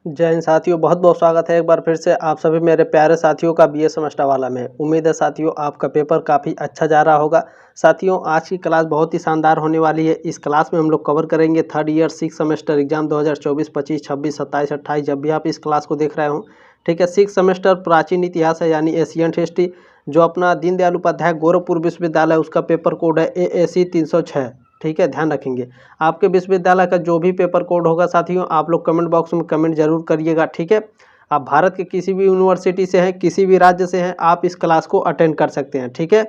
जय हिंद साथियों, बहुत बहुत स्वागत है एक बार फिर से आप सभी मेरे प्यारे साथियों का बीए सेमेस्टर वाला में। उम्मीद है साथियों आपका पेपर काफ़ी अच्छा जा रहा होगा। साथियों आज की क्लास बहुत ही शानदार होने वाली है। इस क्लास में हम लोग कवर करेंगे थर्ड ईयर 6 सेमेस्टर एग्जाम 2024, 25, 26, 27, 28 जब भी आप इस क्लास को देख रहे हो। ठीक है, 6 सेमेस्टर प्राचीन इतिहास है यानी एशियंट हिस्ट्री, जो अपना दीनदयाल उपाध्याय गोरखपुर विश्वविद्यालय उसका पेपर कोड है AAC 306। ठीक है, ध्यान रखेंगे। आपके विश्वविद्यालय का जो भी पेपर कोड होगा साथियों, आप लोग कमेंट बॉक्स में कमेंट जरूर करिएगा। ठीक है, आप भारत के किसी भी यूनिवर्सिटी से हैं, किसी भी राज्य से हैं, आप इस क्लास को अटेंड कर सकते हैं। ठीक है,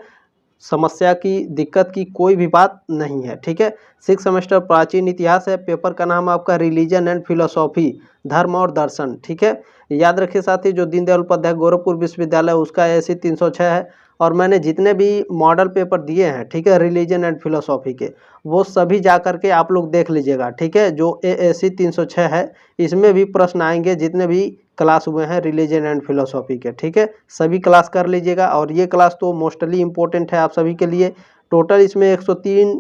समस्या की दिक्कत की कोई भी बात नहीं है। ठीक है, 6 सेमेस्टर प्राचीन इतिहास है। पेपर का नाम आपका रिलीजन एंड फिलोसॉफी, धर्म और दर्शन। ठीक है, याद रखिए साथी, जो दीनदयाल उपाध्याय गोरखपुर विश्वविद्यालय उसका AAC 306 है। और मैंने जितने भी मॉडल पेपर दिए हैं, ठीक है, रिलीजन एंड फिलोसॉफी के, वो सभी जा करके आप लोग देख लीजिएगा। ठीक है, जो AAC 306 है इसमें भी प्रश्न आएंगे जितने भी क्लास हुए हैं रिलीजन एंड फिलोसॉफी के। ठीक है, सभी क्लास कर लीजिएगा और ये क्लास तो मोस्टली इंपॉर्टेंट है आप सभी के लिए। टोटल इसमें 103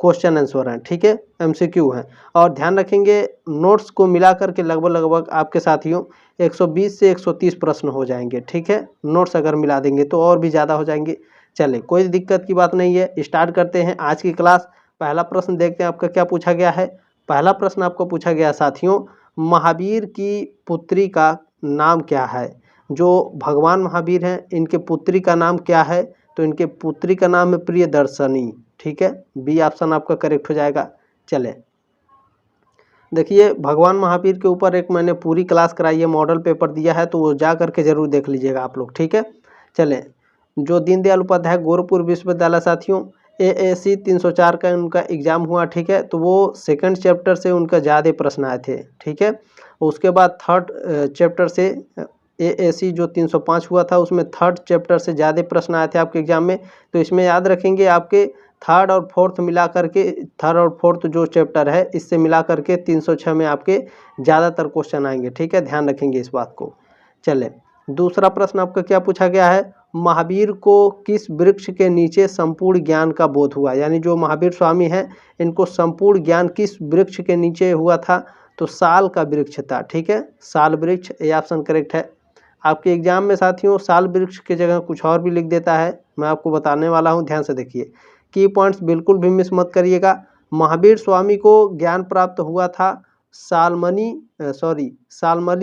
क्वेश्चन आंसर हैं। ठीक है, MCQ हैं। और ध्यान रखेंगे नोट्स को मिला करके लगभग आपके साथियों 120 से 130 प्रश्न हो जाएंगे। ठीक है, नोट्स अगर मिला देंगे तो और भी ज़्यादा हो जाएंगे। चले, कोई दिक्कत की बात नहीं है, स्टार्ट करते हैं आज की क्लास। पहला प्रश्न देखते हैं आपका क्या पूछा गया है। पहला प्रश्न आपको पूछा गया साथियों, महावीर की पुत्री का नाम क्या है। जो भगवान महावीर हैं इनके पुत्री का नाम क्या है, तो इनके पुत्री का नाम है प्रियदर्शनी। ठीक है, बी ऑप्शन आपका करेक्ट हो जाएगा। चले देखिए, भगवान महावीर के ऊपर एक मैंने पूरी क्लास कराई है, मॉडल पेपर दिया है, तो वो जा करके जरूर देख लीजिएगा आप लोग। ठीक है, चलें, जो दीनदयाल उपाध्याय गोरखपुर विश्वविद्यालय साथियों AAC 304 का उनका एग्जाम हुआ। ठीक है, तो वो सेकंड चैप्टर से उनका ज़्यादा प्रश्न आए थे। ठीक है, उसके बाद थर्ड चैप्टर से AAC जो 305 हुआ था उसमें थर्ड चैप्टर से ज़्यादा प्रश्न आए थे आपके एग्जाम में। तो इसमें याद रखेंगे आपके थर्ड और फोर्थ मिला करके, थर्ड और फोर्थ जो चैप्टर है इससे मिला करके 306 में आपके ज़्यादातर क्वेश्चन आएंगे। ठीक है, ध्यान रखेंगे इस बात को। चलें, दूसरा प्रश्न आपका क्या पूछा गया है, महावीर को किस वृक्ष के नीचे संपूर्ण ज्ञान का बोध हुआ। यानी जो महावीर स्वामी हैं इनको संपूर्ण ज्ञान किस वृक्ष के नीचे हुआ था, तो साल का वृक्ष था। ठीक है, साल वृक्ष, ये ऑप्शन करेक्ट है। आपके एग्जाम में साथियों साल वृक्ष की जगह कुछ और भी लिख देता है, मैं आपको बताने वाला हूँ, ध्यान से देखिए। की पॉइंट्स बिल्कुल भी मिस मत करिएगा। महावीर स्वामी को ज्ञान प्राप्त हुआ था सालमली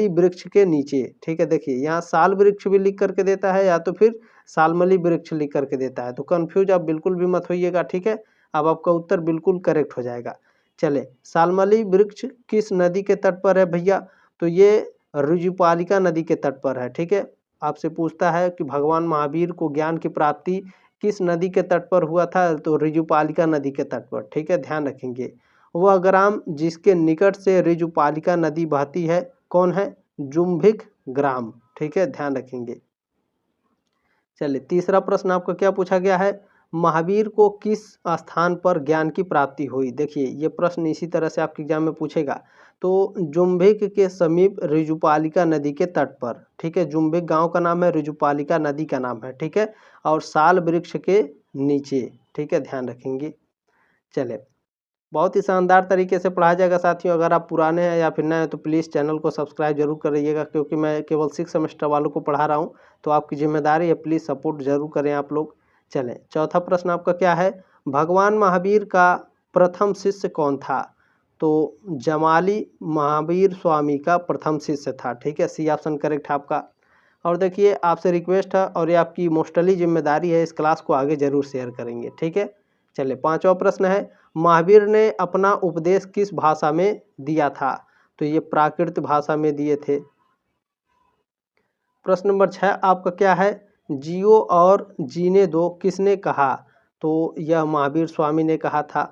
वृक्ष के नीचे। ठीक है, देखिए यहाँ साल वृक्ष भी लिख करके देता है या तो फिर सालमली वृक्ष लिख करके देता है, तो कंफ्यूज आप बिल्कुल भी मत होइएगा। ठीक है, अब आपका उत्तर बिल्कुल करेक्ट हो जाएगा। चले, सालमली वृक्ष किस नदी के तट पर है भैया, तो ये ऋजुपालिका नदी के तट पर है। ठीक है, आपसे पूछता है कि भगवान महावीर को ज्ञान की प्राप्ति किस नदी के तट पर हुआ था, तो ऋजुपालिका नदी के तट पर। ठीक है, ध्यान रखेंगे। वह ग्राम जिसके निकट से ऋजुपालिका नदी बहती है कौन है, जुम्भिक ग्राम। ठीक है, ध्यान रखेंगे। चलिए, तीसरा प्रश्न आपका क्या पूछा गया है, महावीर को किस स्थान पर ज्ञान की प्राप्ति हुई। देखिए ये प्रश्न इसी तरह से आपके एग्जाम में पूछेगा। तो जुम्भिक के समीप ऋजुपालिका नदी के तट पर। ठीक है, जुम्भिक गांव का नाम है, ऋजुपालिका नदी का नाम है। ठीक है, और साल वृक्ष के नीचे। ठीक है, ध्यान रखेंगे। चले, बहुत ही शानदार तरीके से पढ़ाया जाएगा साथियों। अगर आप पुराने हैं या फिर नए हैं तो प्लीज़ चैनल को सब्सक्राइब जरूर करिएगा, क्योंकि मैं केवल 6 सेमेस्टर वालों को पढ़ा रहा हूँ, तो आपकी जिम्मेदारी है, प्लीज़ सपोर्ट जरूर करें आप लोग। चलें, चौथा प्रश्न आपका क्या है, भगवान महावीर का प्रथम शिष्य कौन था, तो जमाली महावीर स्वामी का प्रथम शिष्य था। ठीक है, सी ऑप्शन करेक्ट है आपका। और देखिए आपसे रिक्वेस्ट है और ये आपकी मोस्टली जिम्मेदारी है, इस क्लास को आगे जरूर शेयर करेंगे। ठीक है, चलिए पांचवा प्रश्न है, महावीर ने अपना उपदेश किस भाषा में दिया था, तो ये प्राकृत भाषा में दिए थे। प्रश्न नंबर 6 आपका क्या है, जियो और जीने दो किसने कहा, तो यह महावीर स्वामी ने कहा था।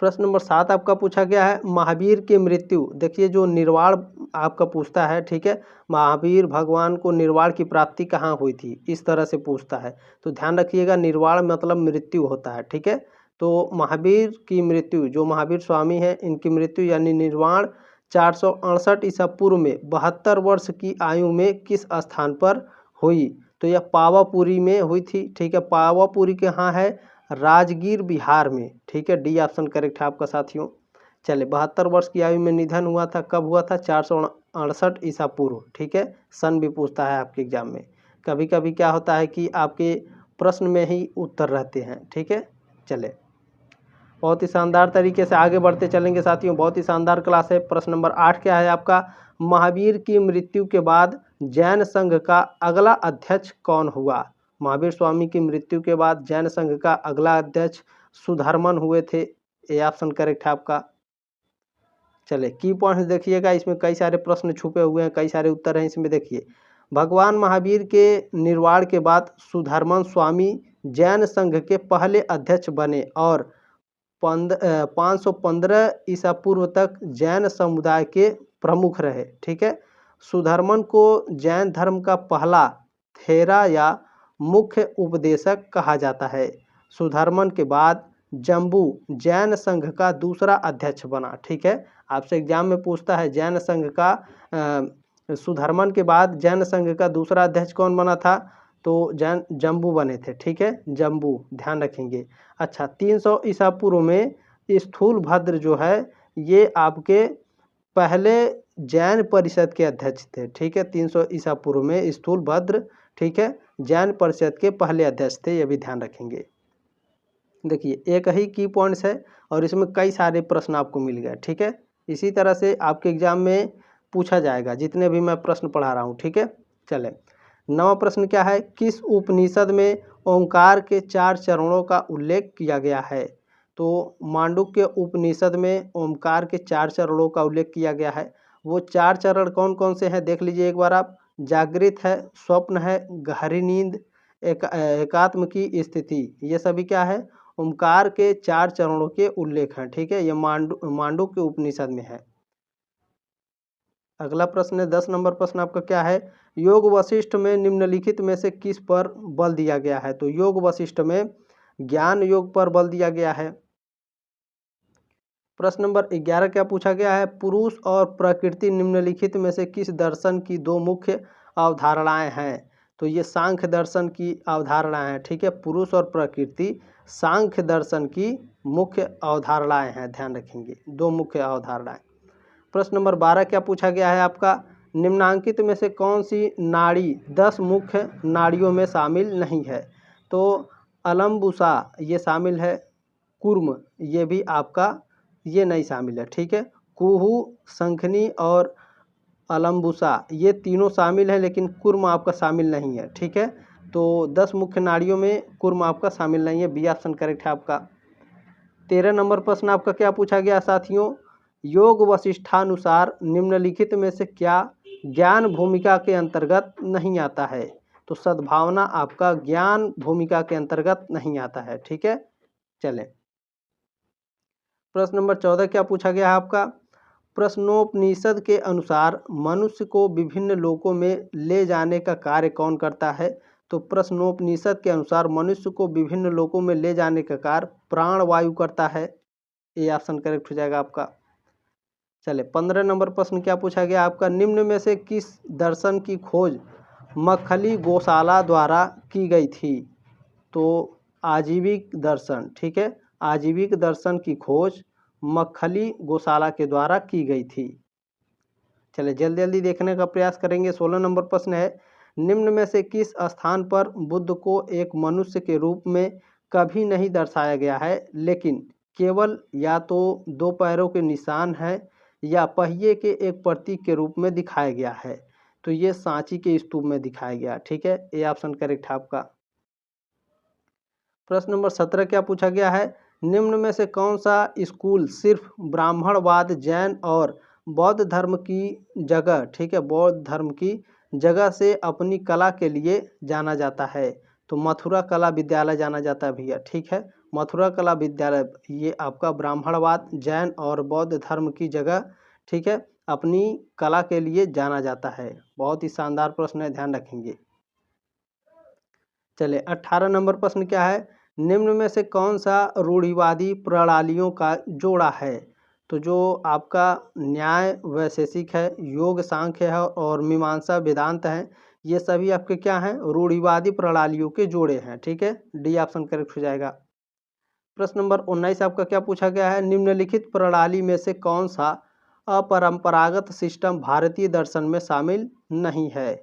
प्रश्न नंबर 7 आपका पूछा गया है, महावीर की मृत्यु, देखिए जो निर्वाण आपका पूछता है। ठीक है, महावीर भगवान को निर्वाण की प्राप्ति कहाँ हुई थी, इस तरह से पूछता है, तो ध्यान रखिएगा निर्वाण मतलब मृत्यु होता है। ठीक है, तो महावीर की मृत्यु, जो महावीर स्वामी है इनकी मृत्यु यानी निर्वाण 468 ईसा पूर्व में 72 वर्ष की आयु में किस स्थान पर हुई, तो यह पावापुरी में हुई थी। ठीक है, पावापुरी कहाँ है, राजगीर बिहार में। ठीक है, डी ऑप्शन करेक्ट है आपका साथियों। चले 72 वर्ष की आयु में निधन हुआ था, कब हुआ था? 468 ईसा पूर्व। ठीक है, सन भी पूछता है आपके एग्जाम में। कभी कभी क्या होता है कि आपके प्रश्न में ही उत्तर रहते हैं। ठीक है, चले बहुत ही शानदार तरीके से आगे बढ़ते चलेंगे साथियों, बहुत ही शानदार क्लास है। प्रश्न नंबर 8 क्या है आपका? महावीर की मृत्यु के बाद जैन संघ का अगला अध्यक्ष कौन हुआ? महावीर स्वामी की मृत्यु के बाद जैन संघ का अगला अध्यक्ष सुधर्मन हुए थे। ये ऑप्शन करेक्ट है आपका। चले की पॉइंट्स देखिएगा, इसमें कई सारे प्रश्न छुपे हुए हैं, कई सारे उत्तर हैं इसमें। देखिए, भगवान महावीर के निर्वाण के बाद सुधर्मन स्वामी जैन संघ के पहले अध्यक्ष बने और 515 ईसा पूर्व तक जैन समुदाय के प्रमुख रहे। ठीक है, सुधर्मन को जैन धर्म का पहला थेरा या मुख्य उपदेशक कहा जाता है। सुधर्मन के बाद जम्बू जैन संघ का दूसरा अध्यक्ष बना। ठीक है, आपसे एग्जाम में पूछता है जैन संघ का सुधर्मन के बाद जैन संघ का दूसरा अध्यक्ष कौन बना था? तो जैन जम्बू बने थे। ठीक है, जम्बू ध्यान रखेंगे। अच्छा, 300 ईसा पूर्व में स्थूल भद्र जो है ये आपके पहले जैन परिषद के अध्यक्ष थे। ठीक है, 300 ईसा पूर्व में स्थूल भद्र, ठीक है, जैन परिषद के पहले अध्यक्ष थे, ये भी ध्यान रखेंगे। देखिए, एक ही की पॉइंट्स है और इसमें कई सारे प्रश्न आपको मिल गए। ठीक है, इसी तरह से आपके एग्जाम में पूछा जाएगा जितने भी मैं प्रश्न पढ़ा रहा हूँ। ठीक है, चले 9वां प्रश्न क्या है? किस उपनिषद में ओंकार के 4 चरणों का उल्लेख किया गया है? तो मांडुक्य उपनिषद में ओंकार के 4 चरणों का उल्लेख किया गया है। वो 4 चरण कौन कौन से हैं देख लीजिए एक बार आप। जागृत है, स्वप्न है, गहरी नींद, एकात्म की स्थिति, ये सभी क्या है? ओंकार के 4 चरणों के उल्लेख हैं। ठीक है, ये मांडुक्य उपनिषद में है। अगला प्रश्न है 10 नंबर प्रश्न आपका क्या है? योग वशिष्ठ में निम्नलिखित में से किस पर बल दिया गया है? तो योग वशिष्ठ में ज्ञान योग पर बल दिया गया है। प्रश्न नंबर 11 क्या पूछा गया है? पुरुष और प्रकृति निम्नलिखित में से किस दर्शन की 2 मुख्य अवधारणाएं हैं? तो ये सांख्य दर्शन की अवधारणाएं हैं। ठीक है, पुरुष और प्रकृति सांख्य दर्शन की मुख्य अवधारणाएं हैं, ध्यान रखेंगे, 2 मुख्य अवधारणाएं। प्रश्न नंबर 12 क्या पूछा गया है आपका? निम्नांकित में से कौन सी नाड़ी 10 मुख्य नाड़ियों में शामिल नहीं है? तो अलम्बुसा ये शामिल है, कुर्म ये भी आपका ये नहीं शामिल है। ठीक है, कुहू, शंखनी और अलम्बुसा ये तीनों शामिल है, लेकिन कुर्म आपका शामिल नहीं है। ठीक है, तो 10 मुख्य नाड़ियों में कुर्म आपका शामिल नहीं है, बी ऑप्शन करेक्ट है आपका। 13 नंबर प्रश्न आपका क्या पूछा गया साथियों? योग वशिष्ठानुसार निम्नलिखित में से क्या ज्ञान भूमिका के अंतर्गत नहीं आता है? तो सद्भावना आपका ज्ञान भूमिका के अंतर्गत नहीं आता है। ठीक है, चलें प्रश्न नंबर 14 क्या पूछा गया है आपका? प्रश्नोपनिषद के अनुसार मनुष्य को विभिन्न लोकों में ले जाने का कार्य कौन करता है? तो प्रश्नोपनिषद के अनुसार मनुष्य को विभिन्न लोकों में ले जाने का कार्य प्राण वायु करता है। ये ऑप्शन करेक्ट हो जाएगा आपका। चले 15 नंबर प्रश्न क्या पूछा गया आपका? निम्न में से किस दर्शन की खोज मक्खली गोशाला द्वारा की गई थी? तो आजीविक दर्शन, ठीक है, आजीविक दर्शन की खोज मक्खली गोशाला के द्वारा की गई थी। चले जल्दी जल्दी देखने का प्रयास करेंगे। 16 नंबर प्रश्न है, निम्न में से किस स्थान पर बुद्ध को एक मनुष्य के रूप में कभी नहीं दर्शाया गया है, लेकिन केवल या तो 2 पैरों के निशान है या पहिए के एक प्रतीक के रूप में दिखाया गया है? तो ये सांची के स्तूप में दिखाया गया। ठीक है, ये ऑप्शन करेक्ट है आपका। प्रश्न नंबर 17 क्या पूछा गया है? निम्न में से कौन सा स्कूल सिर्फ ब्राह्मणवाद, जैन और बौद्ध धर्म की जगह, ठीक है, बौद्ध धर्म की जगह से अपनी कला के लिए जाना जाता है? तो मथुरा कला विद्यालय जाना जाता है भैया। ठीक है, मथुरा कला विद्यालय ये आपका ब्राह्मणवाद, जैन और बौद्ध धर्म की जगह, ठीक है, अपनी कला के लिए जाना जाता है। बहुत ही शानदार प्रश्न है, ध्यान रखेंगे। चले 18 नंबर प्रश्न क्या है? निम्न में से कौन सा रूढ़िवादी प्रणालियों का जोड़ा है? तो जो आपका न्याय वैशेषिक है, योग सांख्य है और मीमांसा वेदांत है, ये सभी आपके क्या हैं? रूढ़िवादी प्रणालियों के जोड़े हैं। ठीक है, डी ऑप्शन करेक्ट हो जाएगा। प्रश्न नंबर 19 आपका क्या पूछा गया है, निम्नलिखित प्रणाली में से कौन सा अपरंपरागत सिस्टम भारतीय दर्शन में शामिल नहीं है?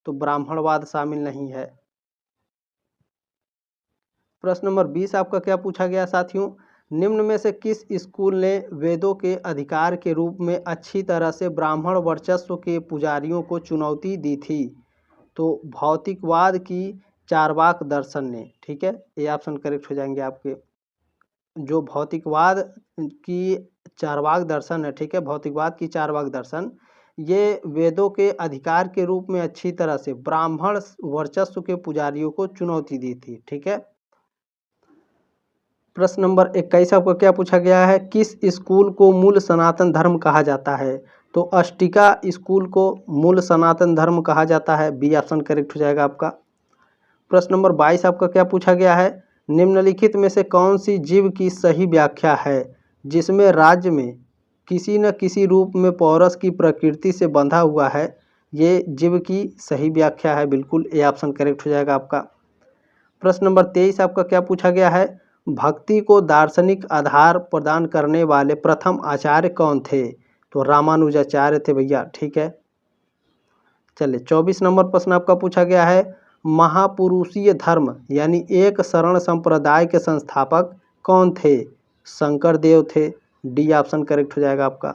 तो ब्राह्मणवाद शामिल नहीं है। प्रश्न नंबर 20 आपका क्या पूछा गया साथियों, निम्न में से किस स्कूल ने वेदों के अधिकार के रूप में अच्छी तरह से ब्राह्मण वर्चस्व के पुजारियों को चुनौती दी थी? तो भौतिकवाद की चारवाक दर्शन ने। ठीक है, ये ऑप्शन करेक्ट हो जाएंगे आपके। जो भौतिकवाद की चारवाक दर्शन है, ठीक है, भौतिकवाद की चारवाक दर्शन, ये वेदों के अधिकार के रूप में अच्छी तरह से ब्राह्मण वर्चस्व के पुजारियों को चुनौती दी थी। ठीक है। प्रश्न नंबर 21 आपको क्या पूछा गया है, किस स्कूल को मूल सनातन धर्म कहा जाता है? तो अष्टिका स्कूल को मूल सनातन धर्म कहा जाता है। बी ऑप्शन करेक्ट हो जाएगा आपका। प्रश्न नंबर 22 आपका क्या पूछा गया है, निम्नलिखित में से कौन सी जीव की सही व्याख्या है जिसमें राज्य में किसी न किसी रूप में पौरस की प्रकृति से बंधा हुआ है? ये जीव की सही व्याख्या है, बिल्कुल ए ऑप्शन करेक्ट हो जाएगा आपका। प्रश्न नंबर 23 आपका क्या पूछा गया है, भक्ति को दार्शनिक आधार प्रदान करने वाले प्रथम आचार्य कौन थे? तो रामानुजाचार्य थे भैया। ठीक है, चलिए 24 नंबर प्रश्न आपका पूछा गया है, महापुरुषीय धर्म यानी एक शरण संप्रदाय के संस्थापक कौन थे? शंकर देव थे। डी ऑप्शन करेक्ट हो जाएगा आपका।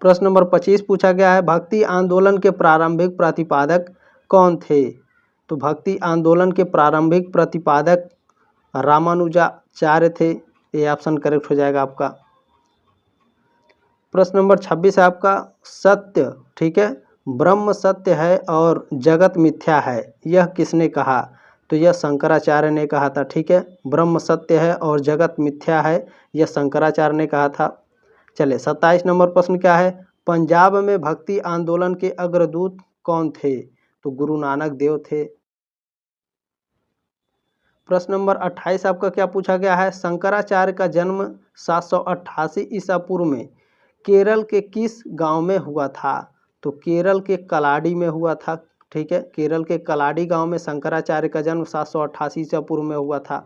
प्रश्न नंबर 25 पूछा गया है, भक्ति आंदोलन के प्रारंभिक प्रतिपादक कौन थे? तो भक्ति आंदोलन के प्रारंभिक प्रतिपादक रामानुजाचार्य थे। ये ऑप्शन करेक्ट हो जाएगा आपका। प्रश्न नंबर 26 है आपका, सत्य, ठीक है, ब्रह्म सत्य है और जगत मिथ्या है, यह किसने कहा? तो यह शंकराचार्य ने कहा था। ठीक है, ब्रह्म सत्य है और जगत मिथ्या है, यह शंकराचार्य ने कहा था। चलिए 27 नंबर प्रश्न क्या है, पंजाब में भक्ति आंदोलन के अग्रदूत कौन थे? तो गुरु नानक देव थे। प्रश्न नंबर 28 आपका क्या पूछा गया है, शंकराचार्य का जन्म 788 ईसा पूर्व में केरल के किस गांव में हुआ था? तो केरल के कलाडी में हुआ था। ठीक है, केरल के कलाडी गांव में शंकराचार्य का जन्म 788 ईसा पूर्व में हुआ था।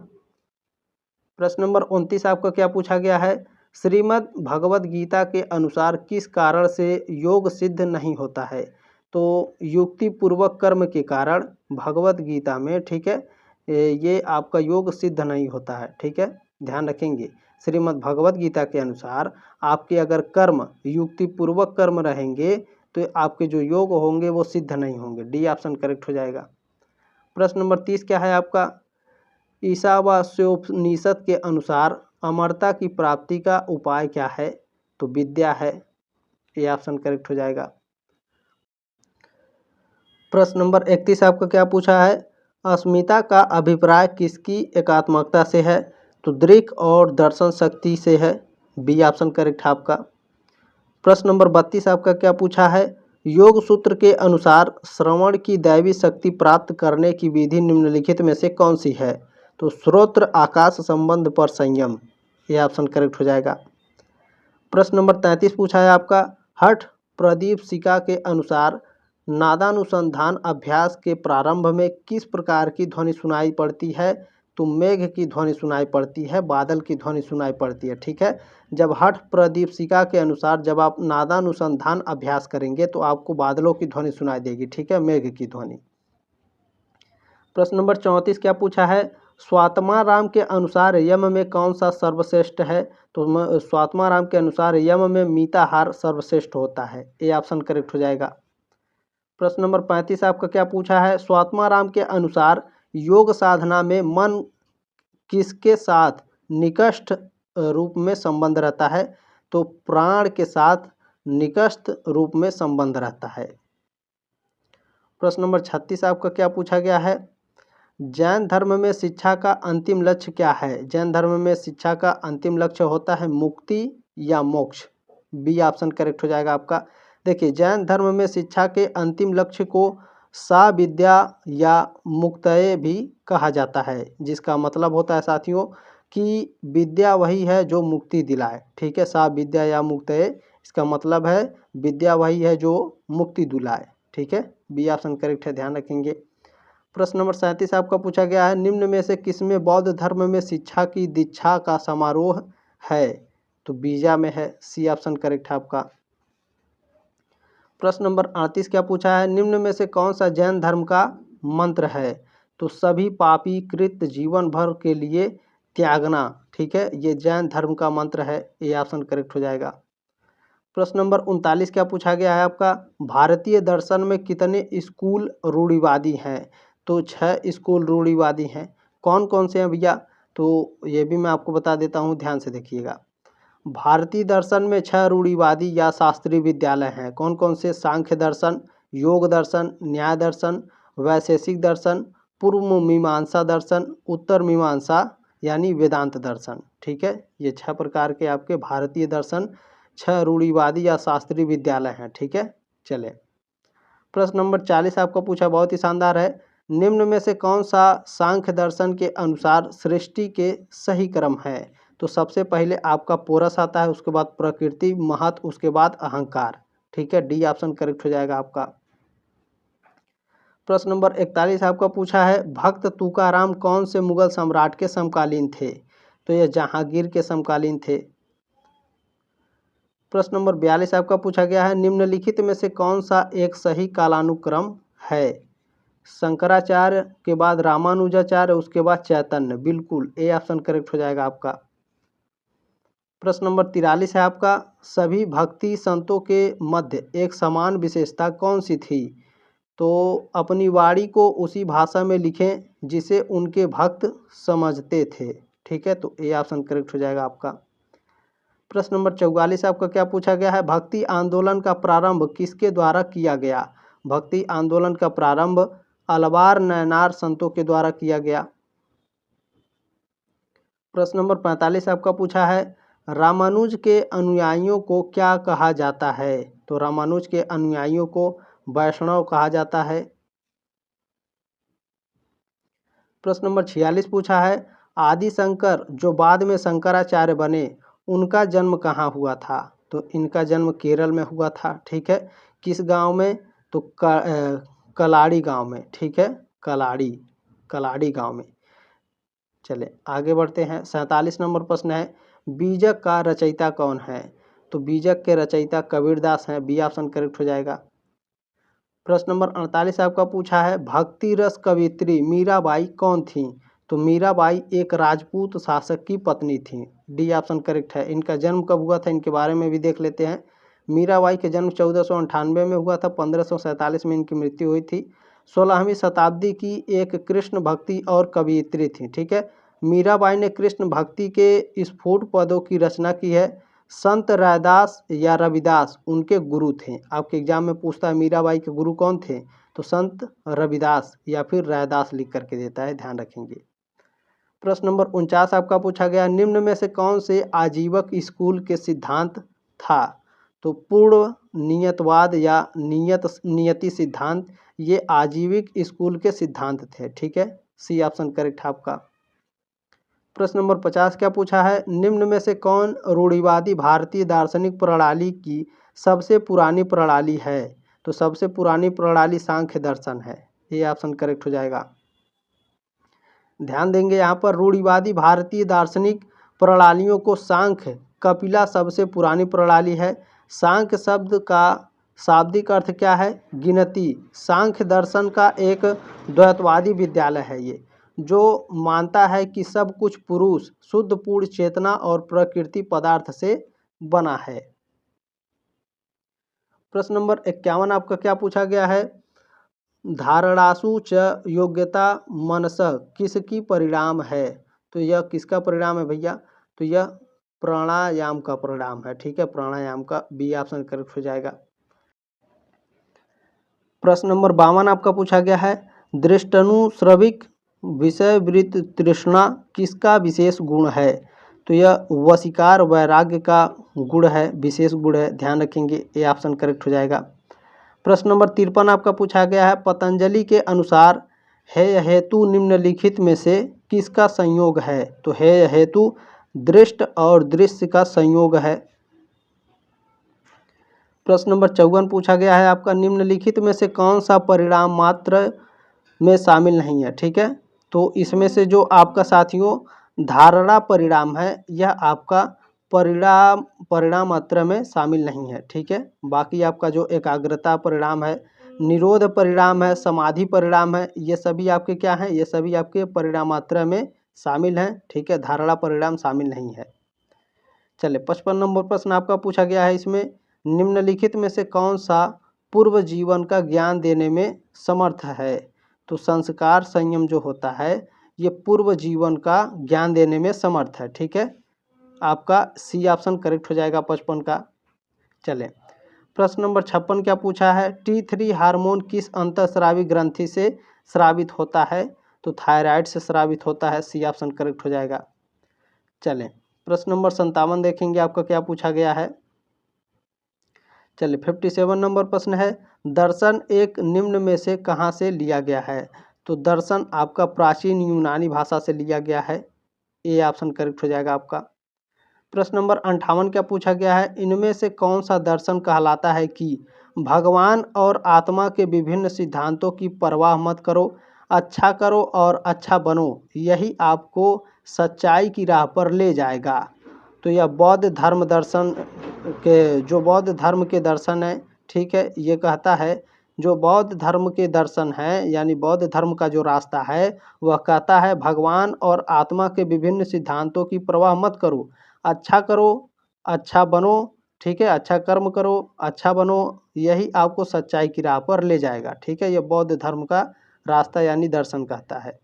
प्रश्न नंबर 29 आपका क्या पूछा गया है, श्रीमद् भगवद गीता के अनुसार किस कारण से योग सिद्ध नहीं होता है? तो युक्ति पूर्वक कर्म के कारण भगवद गीता में, ठीक है, ये आपका योग सिद्ध नहीं होता है। ठीक है, ध्यान रखेंगे, श्रीमद् भगवद गीता के अनुसार आपके अगर कर्म युक्ति पूर्वक कर्म रहेंगे तो आपके जो योग होंगे वो सिद्ध नहीं होंगे। डी ऑप्शन करेक्ट हो जाएगा। प्रश्न नंबर 30 क्या है आपका, ईशावास्योपनिषद के अनुसार अमरता की प्राप्ति का उपाय क्या है? तो विद्या है। ये ऑप्शन करेक्ट हो जाएगा। प्रश्न नंबर 31 आपका क्या पूछा है, अस्मिता का अभिप्राय किसकी एकात्मकता से है? तो दृक् और दर्शन शक्ति से है। बी ऑप्शन करेक्ट है आपका। प्रश्न नंबर 32 आपका क्या पूछा है, योग सूत्र के अनुसार श्रवण की दैवी शक्ति प्राप्त करने की विधि निम्नलिखित में से कौन सी है? तो श्रोत्र आकाश संबंध पर संयम। यह ऑप्शन करेक्ट हो जाएगा। प्रश्न नंबर 33 पूछा है आपका, हठ प्रदीपशिका के अनुसार नादानुसंधान अभ्यास के प्रारंभ में किस प्रकार की ध्वनि सुनाई पड़ती है? तो मेघ की ध्वनि सुनाई पड़ती है, बादल की ध्वनि सुनाई पड़ती है। ठीक है, जब हठ प्रदीपशिका के अनुसार जब आप नादानुसंधान अभ्यास करेंगे तो आपको बादलों की ध्वनि सुनाई देगी। ठीक है, मेघ की ध्वनि। प्रश्न नंबर 34 क्या पूछा है, स्वात्माराम के अनुसार यम में कौन सा सर्वश्रेष्ठ है? तो स्वात्माराम के अनुसार यम में मीताहार सर्वश्रेष्ठ होता है। ये ऑप्शन करेक्ट हो जाएगा। प्रश्न नंबर 35 आपका क्या पूछा है, स्वात्माराम के अनुसार योग साधना में मन किसके साथ निकष्ट रूप में संबंध रहता है? तो प्राण के साथ निकष्ट रूप में संबंध रहता है। प्रश्न नंबर 36 आपका क्या पूछा गया है, जैन धर्म में शिक्षा का अंतिम लक्ष्य क्या है? जैन धर्म में शिक्षा का अंतिम लक्ष्य होता है मुक्ति या मोक्ष। बी ऑप्शन करेक्ट हो जाएगा आपका। देखिए, जैन धर्म में शिक्षा के अंतिम लक्ष्य को सा विद्या या मुक्तये भी कहा जाता है, जिसका मतलब होता है साथियों कि विद्या वही है जो मुक्ति दिलाए। ठीक है, सा विद्या या मुक्तये, इसका मतलब है विद्या वही है जो मुक्ति दिलाए। ठीक है, बी ऑप्शन करेक्ट है, ध्यान रखेंगे। प्रश्न नंबर 37 आपका पूछा गया है, निम्न में से किसमें बौद्ध धर्म में शिक्षा की दीक्षा का समारोह है? तो बीजा में है, सी ऑप्शन करेक्ट है आपका। प्रश्न नंबर 38 क्या पूछा है, निम्न में से कौन सा जैन धर्म का मंत्र है? तो सभी पापी कृत जीवन भर के लिए त्यागना, ठीक है, ये जैन धर्म का मंत्र है, ये ऑप्शन करेक्ट हो जाएगा। प्रश्न नंबर 39 क्या पूछा गया है आपका, भारतीय दर्शन में कितने स्कूल रूढ़िवादी हैं? तो 6 स्कूल रूढ़िवादी हैं। कौन कौन से हैं भैया? तो ये भी मैं आपको बता देता हूँ, ध्यान से देखिएगा। भारतीय दर्शन में 6 रूढ़िवादी या शास्त्रीय विद्यालय हैं। कौन कौन से? सांख्य दर्शन, योग दर्शन, न्याय दर्शन, वैशेषिक दर्शन, पूर्व मीमांसा दर्शन, उत्तर मीमांसा यानी वेदांत दर्शन, ठीक है। ये 6 प्रकार के आपके भारतीय दर्शन 6 रूढ़िवादी या शास्त्रीय विद्यालय हैं, ठीक है। चले प्रश्न नंबर 40 आपका पूछा, बहुत ही शानदार है, निम्न में से कौन सा सांख्य दर्शन के अनुसार सृष्टि के सही क्रम है? तो सबसे पहले आपका पोरस आता है, उसके बाद प्रकृति, महत, उसके बाद अहंकार, ठीक है, डी ऑप्शन करेक्ट हो जाएगा आपका। प्रश्न नंबर 41 आपका पूछा है, भक्त तुकाराम कौन से मुगल सम्राट के समकालीन थे? तो यह जहांगीर के समकालीन थे। प्रश्न नंबर 42 आपका पूछा गया है, निम्नलिखित में से कौन सा एक सही कालानुक्रम है? शंकराचार्य के बाद रामानुजाचार्य, उसके बाद चैतन्य, बिल्कुल ए ऑप्शन करेक्ट हो जाएगा आपका। प्रश्न नंबर 43 है आपका, सभी भक्ति संतों के मध्य एक समान विशेषता कौन सी थी? तो अपनी वाणी को उसी भाषा में लिखें जिसे उनके भक्त समझते थे, ठीक है, तो ए ऑप्शन करेक्ट हो जाएगा आपका। प्रश्न नंबर 44 आपका क्या पूछा गया है, भक्ति आंदोलन का प्रारंभ किसके द्वारा किया गया? भक्ति आंदोलन का प्रारंभ अलवार नयनार संतों के द्वारा किया गया। प्रश्न नंबर 45 आपका पूछा है, रामानुज के अनुयायियों को क्या कहा जाता है? तो रामानुज के अनुयायियों को वैष्णव कहा जाता है। प्रश्न नंबर 46 पूछा है, आदि शंकर जो बाद में शंकराचार्य बने, उनका जन्म कहाँ हुआ था? तो इनका जन्म केरल में हुआ था, ठीक है। किस गांव में? तो कलाड़ी गांव में, ठीक है, कलाड़ी गांव में। चले आगे बढ़ते हैं। 47 नंबर प्रश्न है, बीजक का रचयिता कौन है? तो बीजक के रचयिता कबीरदास हैं, बी ऑप्शन करेक्ट हो जाएगा। प्रश्न नंबर 48 आपका पूछा है, भक्ति रस कवियत्री मीराबाई कौन थी? तो मीराबाई एक राजपूत शासक की पत्नी थी, डी ऑप्शन करेक्ट है। इनका जन्म कब हुआ था, इनके बारे में भी देख लेते हैं। मीराबाई के जन्म 1498 में हुआ था, 1547 में इनकी मृत्यु हुई थी। 16वीं शताब्दी की एक कृष्ण भक्ति और कवियत्री थी, ठीक है। मीराबाई ने कृष्ण भक्ति के स्फुट पदों की रचना की है। संत रैदास या रविदास उनके गुरु थे। आपके एग्जाम में पूछता है मीराबाई के गुरु कौन थे? तो संत रविदास या फिर रैदास लिख करके देता है, ध्यान रखेंगे। प्रश्न नंबर 49 आपका पूछा गया, निम्न में से कौन से आजीवक स्कूल के सिद्धांत था? तो पूर्ण नियतवाद या नियति सिद्धांत, ये आजीविक स्कूल के सिद्धांत थे, ठीक है, सी ऑप्शन करेक्ट है आपका। प्रश्न नंबर 50 क्या पूछा है, निम्न में से कौन रूढ़िवादी भारतीय दार्शनिक प्रणाली की सबसे पुरानी प्रणाली है? तो सबसे पुरानी प्रणाली सांख्य दर्शन है, ये ऑप्शन करेक्ट हो जाएगा। ध्यान देंगे यहाँ पर, रूढ़िवादी भारतीय दार्शनिक प्रणालियों को सांख्य कपिला सबसे पुरानी प्रणाली है। सांख्य शब्द का शाब्दिक अर्थ क्या है? गिनती। सांख्य दर्शन का एक द्वैतवादी विद्यालय है ये, जो मानता है कि सब कुछ पुरुष, शुद्ध पूर्ण चेतना और प्रकृति पदार्थ से बना है। प्रश्न नंबर 51 आपका क्या पूछा गया है, धारणासु च योग्यता मनसः किसकी परिणाम है? तो यह किसका परिणाम है भैया? तो यह प्राणायाम का परिणाम है, ठीक है, प्राणायाम का, बी ऑप्शन करेक्ट हो जाएगा। प्रश्न नंबर 52 आपका पूछा गया है, दृष्टानुश्रविक विषय वृत्त तृष्णा किसका विशेष गुण है? तो यह वशीकार वैराग्य का गुण है, विशेष गुण है, ध्यान रखेंगे, ये ऑप्शन करेक्ट हो जाएगा। प्रश्न नंबर 53 आपका पूछा गया है, पतंजलि के अनुसार हेय हेतु निम्नलिखित में से किसका संयोग है? तो हेय हेतु दृष्ट और दृश्य का संयोग है। प्रश्न नंबर 54 पूछा गया है आपका, निम्नलिखित में से कौन सा परिणाम मात्र में शामिल नहीं है। ठीक है, तो इसमें से जो आपका साथियों धारणा परिणाम है यह आपका परिणाम मात्रा में शामिल नहीं है। ठीक है, बाकी आपका जो एकाग्रता परिणाम है, निरोध परिणाम है, समाधि परिणाम है, ये सभी आपके क्या हैं, ये सभी आपके परिणाम मात्रा में शामिल हैं। ठीक है, धारणा परिणाम शामिल नहीं है। चलिए 55 नंबर प्रश्न आपका पूछा गया है, इसमें निम्नलिखित में से कौन सा पूर्व जीवन का ज्ञान देने में समर्थ है। तो संस्कार संयम जो होता है ये पूर्व जीवन का ज्ञान देने में समर्थ है। ठीक है, आपका सी ऑप्शन करेक्ट हो जाएगा 55 का। चलें प्रश्न नंबर 56 क्या पूछा है, T3 हार्मोन किस अंतःस्रावी ग्रंथि से स्रावित होता है। तो थायराइड से स्रावित होता है, सी ऑप्शन करेक्ट हो जाएगा। चलें प्रश्न नंबर 57 देखेंगे आपका क्या पूछा गया है। चलिए 57 नंबर प्रश्न है, दर्शन एक निम्न में से कहाँ से लिया गया है। तो दर्शन आपका प्राचीन यूनानी भाषा से लिया गया है, ए ऑप्शन करेक्ट हो जाएगा आपका। प्रश्न नंबर 58 क्या पूछा गया है, इनमें से कौन सा दर्शन कहलाता है कि भगवान और आत्मा के विभिन्न सिद्धांतों की परवाह मत करो, अच्छा करो और अच्छा बनो, यही आपको सच्चाई की राह पर ले जाएगा। तो यह बौद्ध धर्म दर्शन के जो बौद्ध धर्म के दर्शन है। ठीक है, ये कहता है जो बौद्ध धर्म के दर्शन है यानी बौद्ध धर्म का जो रास्ता है वह कहता है भगवान और आत्मा के विभिन्न सिद्धांतों की परवाह मत करो, अच्छा करो, अच्छा बनो। ठीक है, अच्छा कर्म करो, अच्छा बनो, यही आपको सच्चाई की राह पर ले जाएगा। ठीक है, यह बौद्ध धर्म का रास्ता यानी दर्शन कहता है।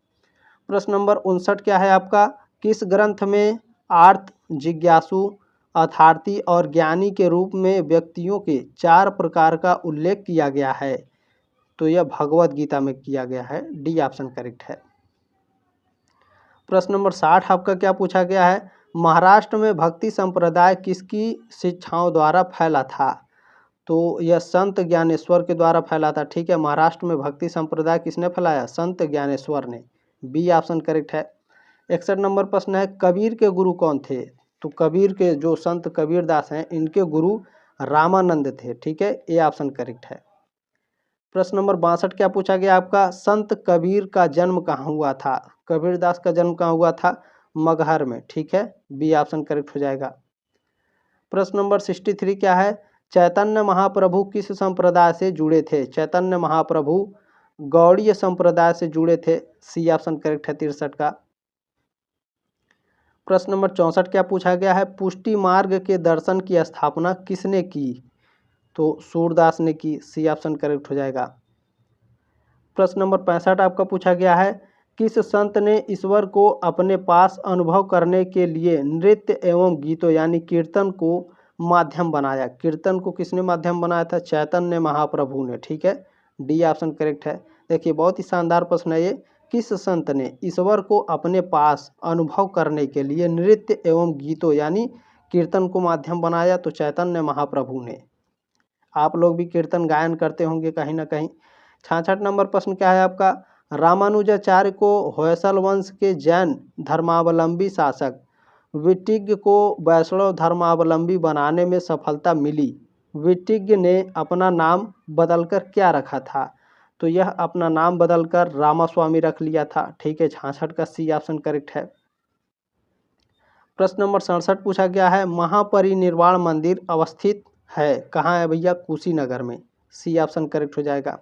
प्रश्न नंबर 59 क्या है आपका, किस ग्रंथ में आर्त, जिज्ञासु, अर्थार्थी और ज्ञानी के रूप में व्यक्तियों के 4 प्रकार का उल्लेख किया गया है। तो यह भगवत गीता में किया गया है, डी ऑप्शन करेक्ट है। प्रश्न नंबर 60 आपका क्या पूछा गया है, महाराष्ट्र में भक्ति संप्रदाय किसकी शिक्षाओं द्वारा फैला था। तो यह संत ज्ञानेश्वर के द्वारा फैला था। ठीक है, महाराष्ट्र में भक्ति संप्रदाय किसने फैलाया, संत ज्ञानेश्वर ने, बी ऑप्शन करेक्ट है। 61 नंबर प्रश्न है, कबीर के गुरु कौन थे। तो कबीर के जो संत कबीर दास हैं इनके गुरु रामानंद थे। ठीक है, ए ऑप्शन करेक्ट है। प्रश्न नंबर 62 क्या पूछा गया आपका, संत कबीर का जन्म कहाँ हुआ था। कबीर दास का जन्म कहाँ हुआ था, मगहर में। ठीक है, बी ऑप्शन करेक्ट हो जाएगा। प्रश्न नंबर 63 क्या है, चैतन्य महाप्रभु किस संप्रदाय से जुड़े थे। चैतन्य महाप्रभु गौड़ीय संप्रदाय से जुड़े थे, सी ऑप्शन करेक्ट है 63 का। प्रश्न नंबर 64 क्या पूछा गया है, पुष्टि मार्ग के दर्शन की स्थापना किसने की। तो सूरदास ने की, सी ऑप्शन करेक्ट हो जाएगा। प्रश्न नंबर 65 आपका पूछा गया है, किस संत ने ईश्वर को अपने पास अनुभव करने के लिए नृत्य एवं गीतों यानी कीर्तन को माध्यम बनाया। कीर्तन को किसने माध्यम बनाया था, चैतन्य महाप्रभु ने। ठीक है, डी ऑप्शन करेक्ट है। देखिए बहुत ही शानदार प्रश्न है ये, किस संत ने ईश्वर को अपने पास अनुभव करने के लिए नृत्य एवं गीतों यानी कीर्तन को माध्यम बनाया। तो चैतन्य महाप्रभु ने। आप लोग भी कीर्तन गायन करते होंगे कहीं ना कहीं। 66 नंबर प्रश्न क्या है आपका, रामानुजाचार्य को होयसल वंश के जैन धर्मावलंबी शासक विटिज्ञ को वैष्णव धर्मावलंबी बनाने में सफलता मिली। विटिज्ञ ने अपना नाम बदलकर क्या रखा था। तो यह अपना नाम बदलकर रामास्वामी रख लिया था। ठीक है, 66 का सी ऑप्शन करेक्ट है। प्रश्न नंबर 67 पूछा गया है, महापरिनिर्वाण मंदिर अवस्थित है कहाँ है भैया, कुशीनगर में, सी ऑप्शन करेक्ट हो जाएगा।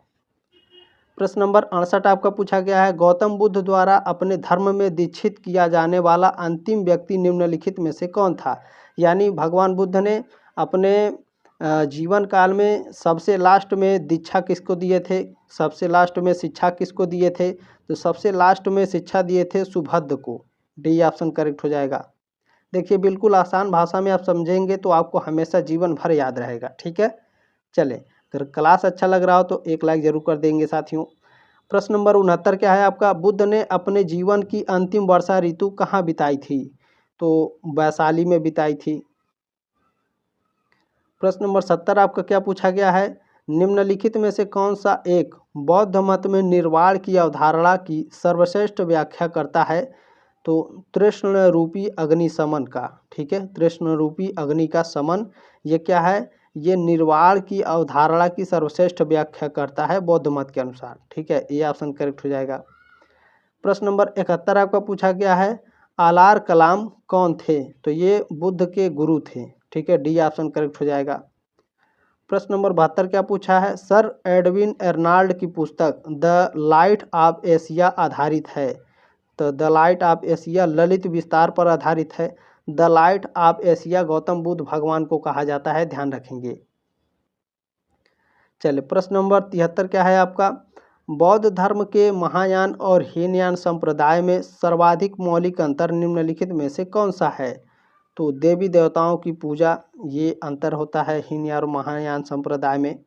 प्रश्न नंबर 68 आपका पूछा गया है, गौतम बुद्ध द्वारा अपने धर्म में दीक्षित किया जाने वाला अंतिम व्यक्ति निम्नलिखित में से कौन था। यानी भगवान बुद्ध ने अपने जीवन काल में सबसे लास्ट में दीक्षा किसको दिए थे, सबसे लास्ट में शिक्षा किसको दिए थे। तो सबसे लास्ट में शिक्षा दिए थे सुभद्र को, डी ऑप्शन करेक्ट हो जाएगा। देखिए बिल्कुल आसान भाषा में आप समझेंगे तो आपको हमेशा जीवन भर याद रहेगा। ठीक है, चले अगर क्लास अच्छा लग रहा हो तो एक लाइक जरूर कर देंगे साथियों। प्रश्न नंबर 69 क्या है आपका, बुद्ध ने अपने जीवन की अंतिम वर्षा ऋतु कहाँ बिताई थी। तो वैशाली में बिताई थी। प्रश्न नंबर 70 आपका क्या पूछा गया है, निम्नलिखित में से कौन सा एक बौद्ध मत में निर्वाण की अवधारणा की सर्वश्रेष्ठ व्याख्या करता है। तो तृष्ण रूपी अग्नि समन का। ठीक है, तृष्ण रूपी अग्नि का समन, ये क्या है, ये निर्वाण की अवधारणा की सर्वश्रेष्ठ व्याख्या करता है बौद्ध मत के अनुसार। ठीक है, ये ऑप्शन करेक्ट हो जाएगा। प्रश्न नंबर 71 आपका पूछा गया है, आलार कलाम कौन थे? तो ये बुद्ध के गुरु थे। ठीक है, डी ऑप्शन करेक्ट हो जाएगा। प्रश्न नंबर 72 क्या पूछा है, सर एडविन एर्नाल्ड की पुस्तक द लाइट ऑफ एशिया आधारित है। तो the light of Asia Lalit विस्तार पर आधारित है। The light of Asia Gautam Buddha भगवान को कहा जाता है, ध्यान रखेंगे। चलिए, प्रश्न नंबर 73 क्या है आपका, बौद्ध धर्म के महायान और हीनयान संप्रदाय में सर्वाधिक मौलिक अंतर निम्नलिखित में से कौन सा है? तो देवी देवताओं की पूजा, ये अंतर होता है हीनयान और महायान संप्रदाय में।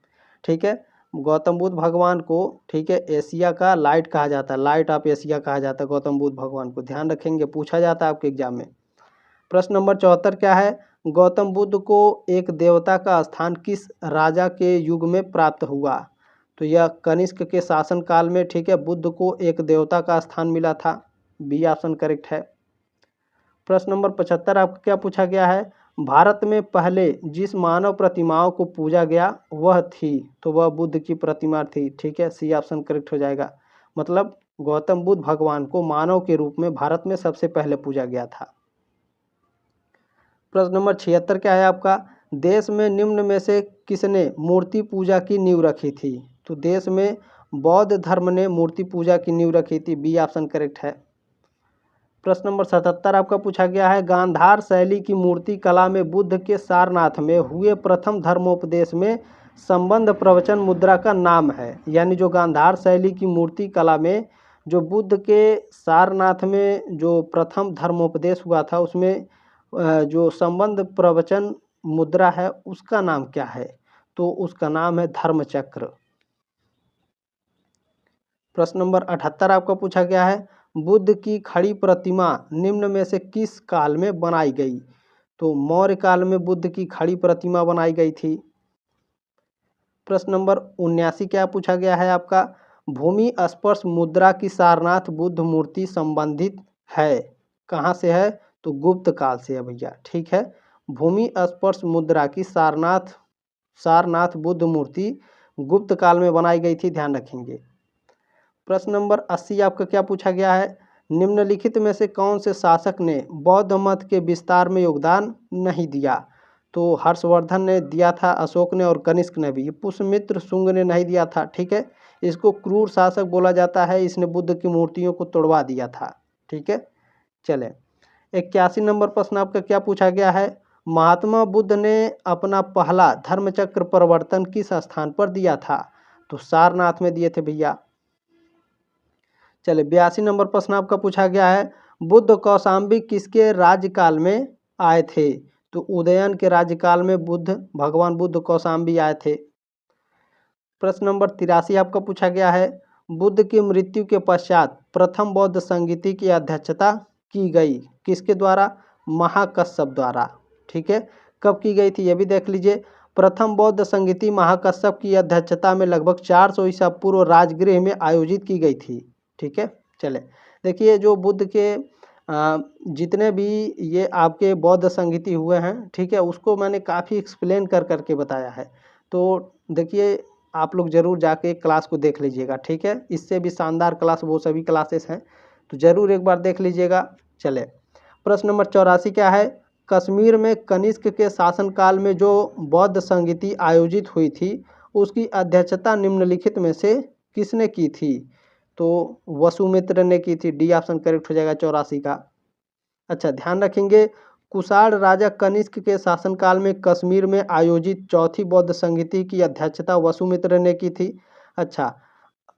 ठीक है, गौतम बुद्ध भगवान को, ठीक है, एशिया का लाइट कहा जाता है, लाइट ऑफ एशिया कहा जाता है गौतम बुद्ध भगवान को, ध्यान रखेंगे, पूछा जाता है आपके एग्जाम में। प्रश्न नंबर 74 क्या है, गौतम बुद्ध को एक देवता का स्थान किस राजा के युग में प्राप्त हुआ? तो यह कनिष्क के शासन काल में, ठीक है, बुद्ध को एक देवता का स्थान मिला था, बी ऑप्शन करेक्ट है। प्रश्न नंबर 75 आपको क्या पूछा गया है, भारत में पहले जिस मानव प्रतिमाओं को पूजा गया वह थी? तो वह बुद्ध की प्रतिमा थी। ठीक है, सी ऑप्शन करेक्ट हो जाएगा। मतलब गौतम बुद्ध भगवान को मानव के रूप में भारत में सबसे पहले पूजा गया था। प्रश्न नंबर 76 क्या है आपका, देश में निम्न में से किसने मूर्ति पूजा की नींव रखी थी? तो देश में बौद्ध धर्म ने मूर्ति पूजा की नींव रखी थी, बी ऑप्शन करेक्ट है। प्रश्न नंबर 77 आपका पूछा गया है, गांधार शैली की मूर्ति कला में बुद्ध के सारनाथ में हुए प्रथम धर्मोपदेश में संबंध प्रवचन मुद्रा का नाम है। यानी जो गांधार शैली की मूर्ति कला में जो बुद्ध के सारनाथ में जो प्रथम धर्मोपदेश हुआ था, उसमें जो संबंध प्रवचन मुद्रा है उसका नाम क्या है? तो उसका नाम है धर्मचक्र। प्रश्न नंबर 78 आपका पूछा गया है, बुद्ध की खड़ी प्रतिमा निम्न में से किस काल में बनाई गई? तो मौर्य काल में बुद्ध की खड़ी प्रतिमा बनाई गई थी। प्रश्न नंबर 79 क्या पूछा गया है आपका, भूमि स्पर्श मुद्रा की सारनाथ बुद्ध मूर्ति संबंधित है, कहाँ से है? तो गुप्त काल से है भैया। ठीक है, भूमि स्पर्श मुद्रा की सारनाथ बुद्ध मूर्ति गुप्त काल में बनाई गई थी, ध्यान रखेंगे। प्रश्न नंबर 80 आपका क्या पूछा गया है, निम्नलिखित में से कौन से शासक ने बौद्ध मत के विस्तार में योगदान नहीं दिया? तो हर्षवर्धन ने दिया था, अशोक ने और कनिष्क ने भी, पुष्यमित्र शुंग ने नहीं दिया था। ठीक है, इसको क्रूर शासक बोला जाता है, इसने बुद्ध की मूर्तियों को तोड़वा दिया था। ठीक है, चले 81 नंबर प्रश्न आपका क्या पूछा गया है, महात्मा बुद्ध ने अपना पहला धर्मचक्र परिवर्तन किस स्थान पर दिया था? तो सारनाथ में दिए थे भैया। चले 82 नंबर प्रश्न आपका पूछा गया है, बुद्ध कौशाम्बी किसके राज्यकाल में आए थे? तो उदयन के राज्यकाल में भगवान बुद्ध कौशाम्बी आए थे। प्रश्न नंबर 83 आपका पूछा गया है, बुद्ध की मृत्यु के पश्चात प्रथम बौद्ध संगीति की अध्यक्षता की गई किसके द्वारा? महाकश्यप द्वारा। ठीक है, कब की गई थी ये भी देख लीजिए। प्रथम बौद्ध संगीति महाकश्यप की अध्यक्षता में लगभग 400 ईसा पूर्व राजगृह में आयोजित की गई थी। ठीक है, चले देखिए, जो बुद्ध के जितने भी ये आपके बौद्ध संगीति हुए हैं, ठीक है, उसको मैंने काफ़ी एक्सप्लेन कर करके बताया है। तो देखिए, आप लोग ज़रूर जाके क्लास को देख लीजिएगा। ठीक है, इससे भी शानदार क्लास वो सभी क्लासेस हैं, तो ज़रूर एक बार देख लीजिएगा। चले, प्रश्न नंबर 84 क्या है, कश्मीर में कनिष्क के शासनकाल में जो बौद्ध संगीति आयोजित हुई थी उसकी अध्यक्षता निम्नलिखित में से किसने की थी? तो वसुमित्र ने की थी, डी ऑप्शन करेक्ट हो जाएगा 84 का। अच्छा, ध्यान रखेंगे, कुषाण राजा कनिष्क के शासनकाल में कश्मीर में आयोजित चौथी बौद्ध संगीति की अध्यक्षता वसुमित्र ने की थी। अच्छा,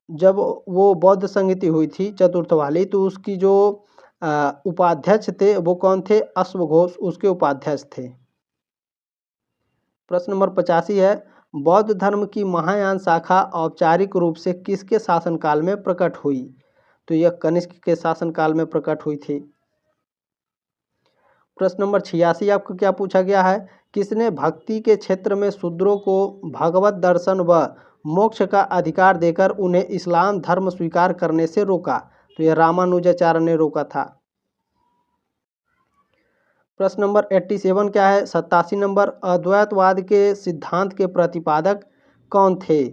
जब वो बौद्ध संगीति हुई थी चतुर्थ वाली, तो उसकी जो उपाध्यक्ष थे वो कौन थे? अश्वघोष उसके उपाध्यक्ष थे। प्रश्न नंबर 85 है, बौद्ध धर्म की महायान शाखा औपचारिक रूप से किसके शासनकाल में प्रकट हुई? तो यह कनिष्क के शासनकाल में प्रकट हुई थी। प्रश्न नंबर 86 आपको क्या पूछा गया है, किसने भक्ति के क्षेत्र में शूद्रों को भगवत दर्शन व मोक्ष का अधिकार देकर उन्हें इस्लाम धर्म स्वीकार करने से रोका? तो यह रामानुजाचार्य ने रोका था। प्रश्न नंबर 87 क्या है? 87 नंबर, अद्वैतवाद के सिद्धांत के प्रतिपादक कौन थे?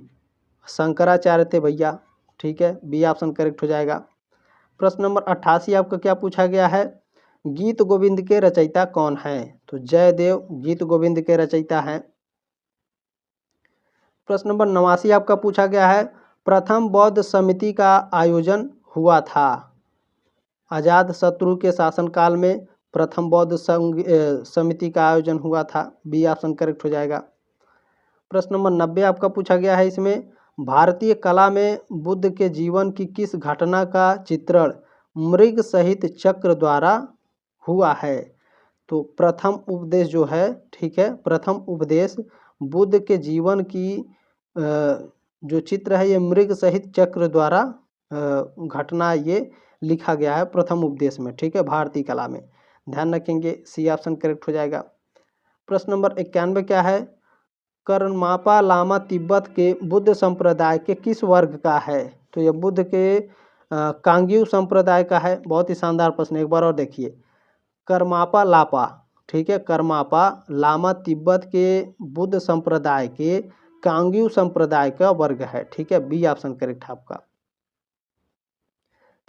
शंकराचार्य थे भैया, ठीक है, बी ऑप्शन करेक्ट हो जाएगा। प्रश्न नंबर 88 आपका क्या पूछा गया है? गीत गोविंद के रचयिता कौन है? तो जयदेव गीत गोविंद के रचयिता हैं। प्रश्न नंबर 89 आपका पूछा गया है, प्रथम बौद्ध समिति का आयोजन हुआ था? अजात शत्रु के शासनकाल में प्रथम बौद्ध समिति का आयोजन हुआ था, बी ऑप्शन करेक्ट हो जाएगा। प्रश्न नंबर 90 आपका पूछा गया है, इसमें भारतीय कला में बुद्ध के जीवन की किस घटना का चित्रण मृग सहित चक्र द्वारा हुआ है? तो प्रथम उपदेश जो है, ठीक है, प्रथम उपदेश बुद्ध के जीवन की जो चित्र है ये मृग सहित चक्र द्वारा घटना ये लिखा गया है प्रथम उपदेश में, ठीक है, भारतीय कला में। ध्यान रखेंगे, सी ऑप्शन करेक्ट हो जाएगा। प्रश्न नंबर 91 क्या है? करमापा लामा तिब्बत के बुद्ध संप्रदाय के किस वर्ग का है? तो यह बुद्ध के कांग्यू संप्रदाय का है। बहुत ही शानदार प्रश्न, एक बार और देखिए। करमापा लापा, ठीक है, करमापा लामा तिब्बत के बुद्ध संप्रदाय के कांग्यू संप्रदाय का वर्ग है, ठीक है, बी ऑप्शन करेक्ट है आपका।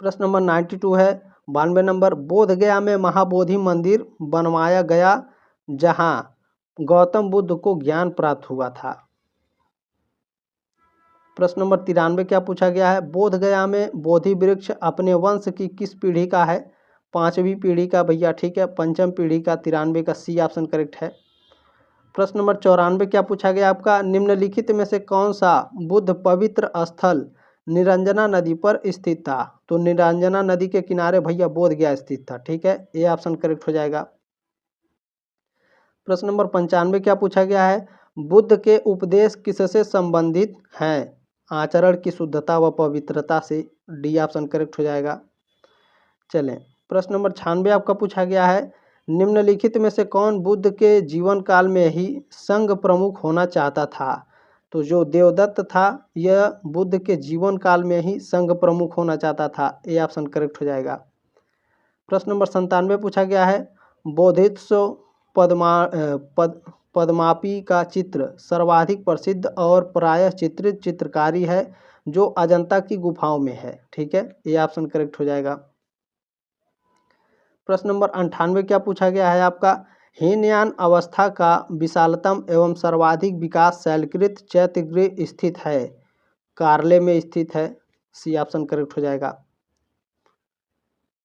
प्रश्न नंबर 92 है, 92 नंबर, बोध गया में महाबोधि मंदिर बनवाया गया जहां गौतम बुद्ध को ज्ञान प्राप्त हुआ था। प्रश्न नंबर 93 क्या पूछा गया है? बोध गया में बोधि वृक्ष अपने वंश की किस पीढ़ी का है? 5वीं पीढ़ी का भैया, ठीक है, 5वीं पीढ़ी का, 93 का सी ऑप्शन करेक्ट है। प्रश्न नंबर 94 क्या पूछा गया आपका? निम्नलिखित में से कौन सा बुद्ध पवित्र स्थल निरंजना नदी पर स्थित था? तो निरंजना नदी के किनारे भैया बोध गया स्थित था, ठीक है, ए ऑप्शन करेक्ट हो जाएगा। प्रश्न नंबर 95 क्या पूछा गया है? बुद्ध के उपदेश किससे संबंधित हैं? आचरण की शुद्धता व पवित्रता से, डी ऑप्शन करेक्ट हो जाएगा। चलें, प्रश्न नंबर 96 आपका पूछा गया है, निम्नलिखित में से कौन बुद्ध के जीवन काल में ही संघ प्रमुख होना चाहता था? तो जो देवदत्त था यह बुद्ध के जीवन काल में ही संघ प्रमुख होना चाहता था, ए ऑप्शन करेक्ट हो जाएगा। प्रश्न नंबर 97 पूछा गया है, बोधित्सव पद्मापी का चित्र सर्वाधिक प्रसिद्ध और प्रायः चित्रित चित्रकारी है जो अजंता की गुफाओं में है, ठीक है, ये ऑप्शन करेक्ट हो जाएगा। प्रश्न नंबर 98 क्या पूछा गया है आपका? हीनयान अवस्था का विशालतम एवं सर्वाधिक विकास शैलकृत चैत्यगृह स्थित है, कार्ले में स्थित है, सी ऑप्शन करेक्ट हो जाएगा।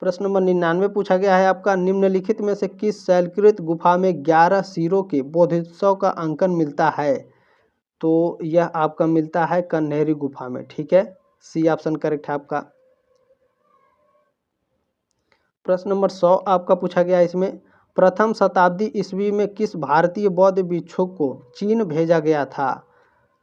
प्रश्न नंबर 99 पूछा गया है आपका, निम्नलिखित में से किस शैलकृत गुफा में 11 सिरों के बोधिसत्व का अंकन मिलता है? तो यह आपका मिलता है कन्हेरी गुफा में, ठीक है, सी ऑप्शन करेक्ट है आपका। प्रश्न नंबर 100 आपका पूछा गया है, इसमें प्रथम शताब्दी ईस्वी में किस भारतीय बौद्ध भिक्षुक को चीन भेजा गया था?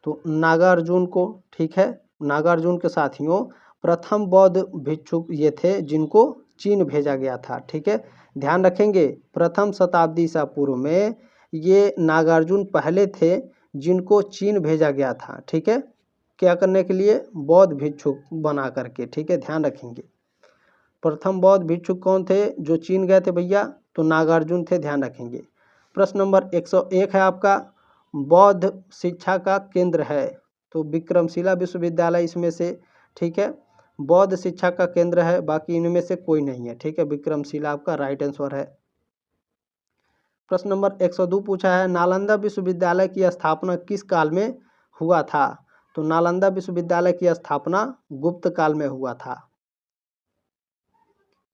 तो नागार्जुन को, ठीक है, नागार्जुन के साथियों प्रथम बौद्ध भिक्षुक ये थे जिनको चीन भेजा गया था, ठीक है, ध्यान रखेंगे। प्रथम शताब्दी ईसा पूर्व में ये नागार्जुन पहले थे जिनको चीन भेजा गया था, ठीक है, क्या करने के लिए? बौद्ध भिक्षुक बना करके, ठीक है, ध्यान रखेंगे। प्रथम बौद्ध भिक्षुक कौन थे जो चीन गए थे भैया? तो नागार्जुन थे, ध्यान रखेंगे। प्रश्न नंबर 101 है आपका, बौद्ध शिक्षा का केंद्र है? तो विक्रमशिला विश्वविद्यालय इसमें से, ठीक है, बौद्ध शिक्षा का केंद्र है, बाकी इनमें से कोई नहीं है, ठीक है, विक्रमशिला आपका राइट आंसर है। प्रश्न नंबर 102 पूछा है, नालंदा विश्वविद्यालय की स्थापना किस काल में हुआ था? तो नालंदा विश्वविद्यालय की स्थापना गुप्त काल में हुआ था।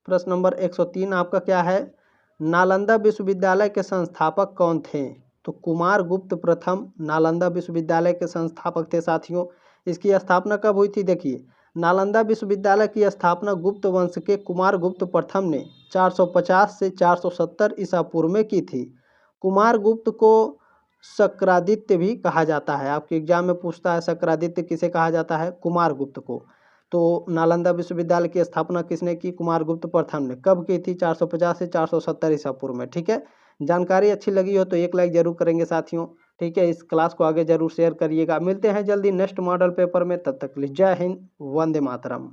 प्रश्न नंबर 103 आपका क्या है? नालंदा विश्वविद्यालय के संस्थापक कौन थे? तो कुमार गुप्त प्रथम नालंदा विश्वविद्यालय के संस्थापक थे साथियों। इसकी स्थापना कब हुई थी? देखिए, नालंदा विश्वविद्यालय की स्थापना गुप्त वंश के कुमार गुप्त प्रथम ने 450 से 470 ईसा पूर्व में की थी। कुमार गुप्त को शक्रादित्य भी कहा जाता है, आपके एग्जाम में पूछता है शक्रादित्य किसे कहा जाता है? कुमार गुप्त को। तो नालंदा विश्वविद्यालय की स्थापना किसने की? कुमार गुप्त प्रथम ने। कब की थी? 450 से 470 ईसा पूर्व में, ठीक है। जानकारी अच्छी लगी हो तो एक लाइक जरूर करेंगे साथियों, ठीक है, इस क्लास को आगे जरूर शेयर करिएगा। मिलते हैं जल्दी नेक्स्ट मॉडल पेपर में, तब तक के लिए जय हिंद, वंदे मातरम।